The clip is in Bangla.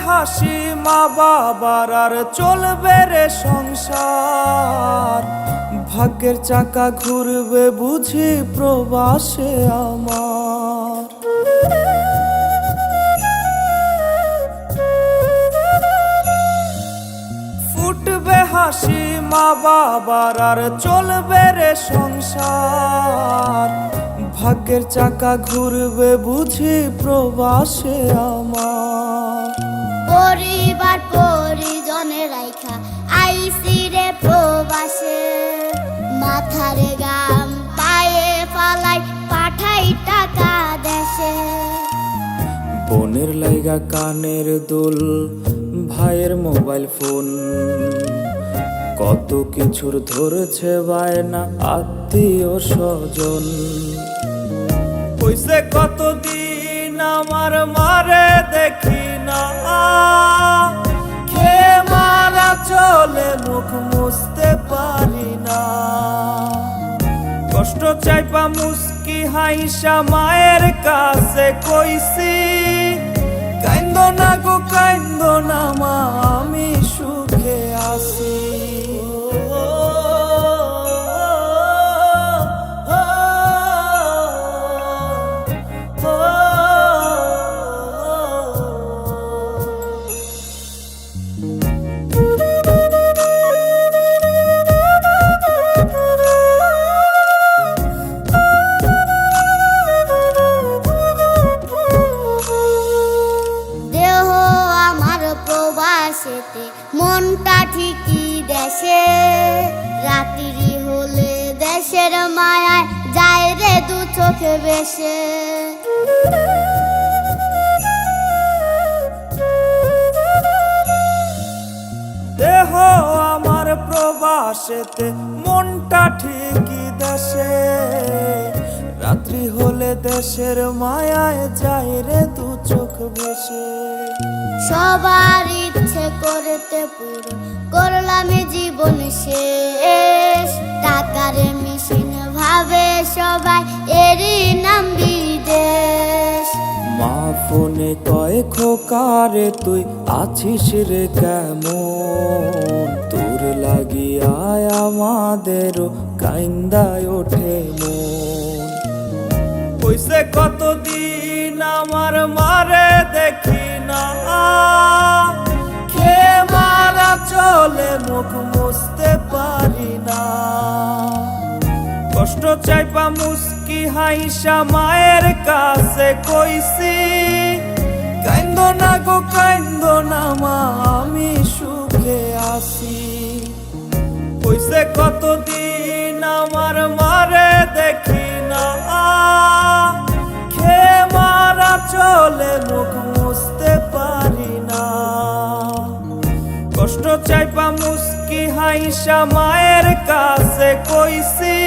হাসি মা বাবার আর চলবে রে সংসার। ভাগ্যের চাকা ঘুরবে বুঝি প্রবাসে আমার। ফুটবে হাসি মা বাবার আর চলবে রে সংসার। ভাগ্যের চাকা ঘুরবে বুঝি প্রবাসে আমার। পরিবার পরিজনে রাইখা আইসি রে প্রবাসে, মাথারে গাম পায়ে ফালাই পাঠাই টাকা দেশে। বোনের লাইগা কানের দুল, ভাইয়ের মোবাইল ফোন, কত কিছুর ধরছে বায়না আত্মীয় স্বজন। হইছে কতদিন আমার মারে দেখি না, খেয়ে মারা চলে মুখ মুছতে পারি না। কষ্ট চাইপা মুস্কি হাইসা মায়ের কাছে কইছি, কাইন্দো না গো কাইন্দো না মা, আমি সুখে আছি। মনটা ঠিকই দেশে, রাত্রি হলে দেশের মায়ায় যায় রে দু চোখে বেশে। দেহ আমার প্রবাসেতে, মনটা ঠিকই দেশে, রাত্রি হলে দেশের মায়ায় যায় রে দু চোখ বেশে। সবার ইচ্ছে করতে পুরো করলাম জীবন শেষ, টাকার মেশিন ভাবে সবাই এরই নাম বিদেশ। মা ফোনে কয় খোকারে তুই আছিস রে কেমন, তোর লাগিয়া আমাদেরও কাইন্দায় ওঠে মন। হইছে কতদিন আমার মারে দেখি না, খেয়ে মারা চলে মুখ মুছতে পারি না। কষ্ট চাইপা মুস্কি হাইসা মায়ের কাছে কইছি, কাইন্দো না গো কাইন্দো না মা, আমি সুখে আছি। হইছে কতদিন আমার মারে দেখি না, খেয়ে মারা চলে মুখ মুছতে পারি না। কষ্ট চাইপা মুস্কি হাইসা মায়ের কাছে কইছি,